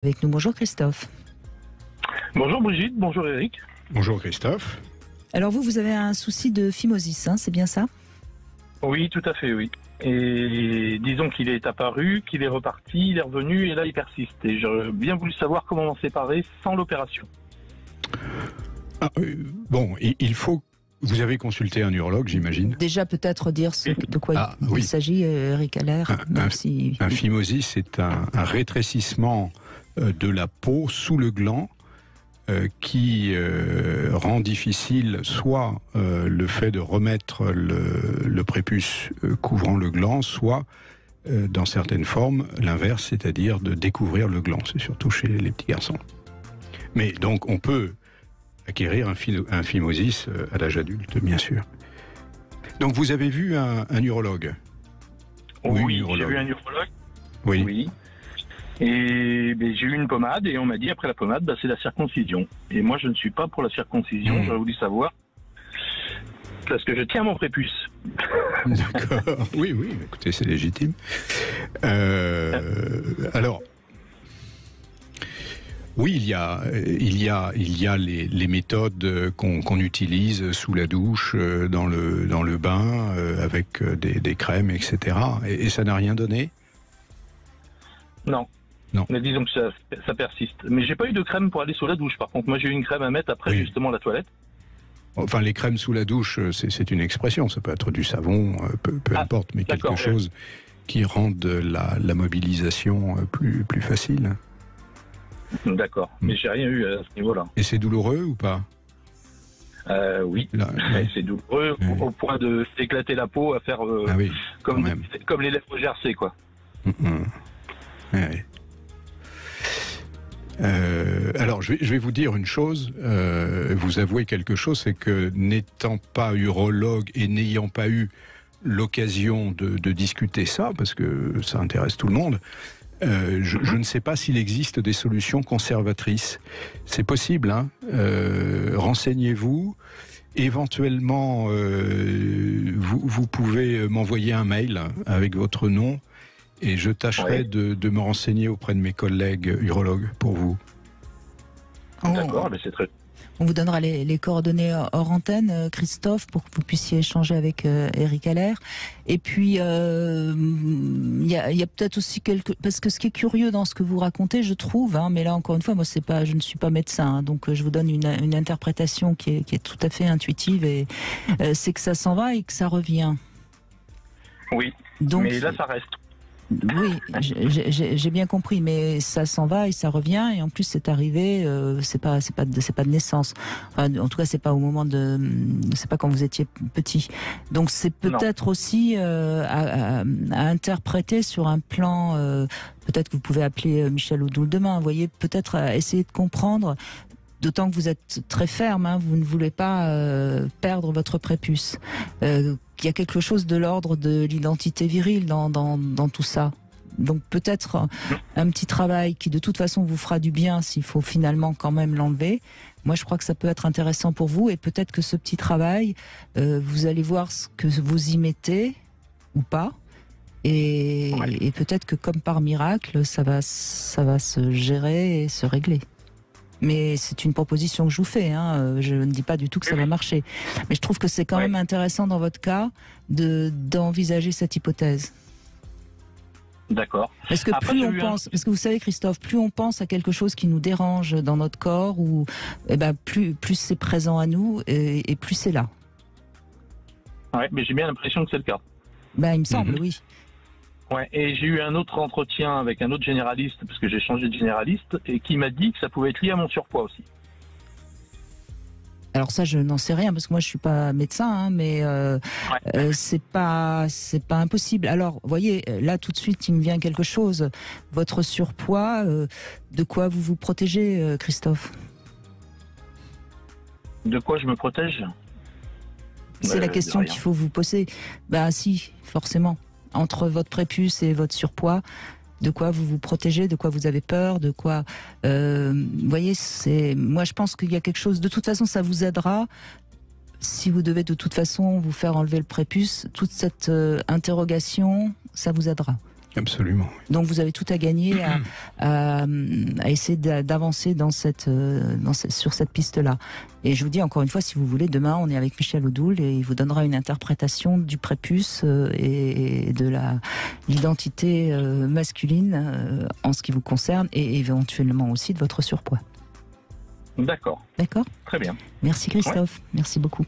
Avec nous, bonjour Christophe. Bonjour Brigitte, bonjour Eric. Bonjour Christophe. Alors vous avez un souci de phimosis, hein, c'est bien ça? Oui, tout à fait, oui. Et disons qu'il est apparu, qu'il est reparti, il est revenu et là il persiste. Et j'aurais bien voulu savoir comment m'en séparer sans l'opération. Bon, il faut... Vous avez consulté un urologue, j'imagine? Déjà peut-être dire de quoi il s'agit, Eric Allaire. Un phimosis, c'est un rétrécissement de la peau sous le gland qui rend difficile soit le fait de remettre le prépuce couvrant le gland, soit dans certaines formes l'inverse, c'est-à-dire de découvrir le gland. C'est surtout chez les petits garçons. Mais donc on peut acquérir un phimosis à l'âge adulte, bien sûr. Donc vous avez vu un urologue? Oui, j'ai vu un urologue. Oui. Et j'ai eu une pommade et on m'a dit après la pommade, c'est la circoncision. Et moi je ne suis pas pour la circoncision, j'aurais voulu savoir, parce que je tiens mon prépuce. D'accord, oui, écoutez, c'est légitime. Alors, oui, il y a les méthodes qu'on utilise sous la douche, dans le bain, avec des crèmes, etc. Et ça n'a rien donné? Non. Mais disons que ça persiste. Mais j'ai pas eu de crème pour aller sous la douche. Par contre, moi j'ai eu une crème à mettre après justement la toilette. Enfin, les crèmes sous la douche, c'est une expression. Ça peut être du savon, peu importe, mais quelque chose qui rende la mobilisation plus facile. D'accord. Mais j'ai rien eu à ce niveau-là. Et c'est douloureux ou pas? Oui. C'est douloureux au point de s'éclater la peau à faire comme les lèvres gercées, quoi. Alors, je vais vous dire une chose, vous avouez quelque chose, c'est que n'étant pas urologue et n'ayant pas eu l'occasion de discuter ça, parce que ça intéresse tout le monde, je ne sais pas s'il existe des solutions conservatrices. C'est possible, hein. Renseignez-vous. Éventuellement, vous pouvez m'envoyer un mail avec votre nom et je tâcherai de me renseigner auprès de mes collègues urologues pour vous. D'accord, mais c'est très... On vous donnera les coordonnées hors antenne, Christophe, pour que vous puissiez échanger avec Eric Allaire. Et puis, il y a peut-être aussi parce que ce qui est curieux dans ce que vous racontez, je trouve, hein, mais là encore une fois, moi je ne suis pas médecin, hein, donc je vous donne une interprétation qui est tout à fait intuitive, et c'est que ça s'en va et que ça revient. Oui, donc, mais là ça reste. Oui, j'ai bien compris, mais ça s'en va et ça revient, et en plus c'est arrivé, c'est pas de naissance. Enfin, en tout cas, c'est pas au moment c'est pas quand vous étiez petit. Donc c'est peut-être aussi à interpréter sur un plan. Peut-être que vous pouvez appeler Michel Odoul demain. Vous voyez, peut-être essayer de comprendre. D'autant que vous êtes très ferme, hein, vous ne voulez pas perdre votre prépuce. Il y a quelque chose de l'ordre de l'identité virile dans tout ça. Donc peut-être un petit travail qui de toute façon vous fera du bien s'il faut finalement quand même l'enlever. Moi je crois que ça peut être intéressant pour vous, et peut-être que ce petit travail, vous allez voir ce que vous y mettez ou pas. Et peut-être que comme par miracle, ça va se gérer et se régler. Mais c'est une proposition que je vous fais, hein. Je ne dis pas du tout que ça va marcher. Mais je trouve que c'est quand même intéressant dans votre cas d'envisager cette hypothèse. D'accord. Parce que parce que vous savez Christophe, plus on pense à quelque chose qui nous dérange dans notre corps, plus c'est présent à nous et plus c'est là. Ouais, mais j'ai bien l'impression que c'est le cas. Il me semble, oui. Ouais, et j'ai eu un autre entretien avec un autre généraliste, parce que j'ai changé de généraliste, et qui m'a dit que ça pouvait être lié à mon surpoids aussi. Alors ça, je n'en sais rien, parce que moi je suis pas médecin, hein, mais c'est pas impossible. Alors, vous voyez, là tout de suite, il me vient quelque chose. Votre surpoids, de quoi vous vous protégez, Christophe? De quoi je me protège? C'est la question qu'il faut vous poser. Si, forcément. Entre votre prépuce et votre surpoids, de quoi vous vous protégez, de quoi vous avez peur, de quoi... vous voyez, moi je pense qu'il y a quelque chose... De toute façon, ça vous aidera. Si vous devez de toute façon vous faire enlever le prépuce, toute cette interrogation, ça vous aidera. Absolument. Donc vous avez tout à gagner à essayer d'avancer sur cette piste-là. Et je vous dis encore une fois, si vous voulez, demain on est avec Michel Odoul et il vous donnera une interprétation du prépuce et de l'identité masculine en ce qui vous concerne et éventuellement aussi de votre surpoids. D'accord. D'accord ? Très bien. Merci Christophe, merci beaucoup.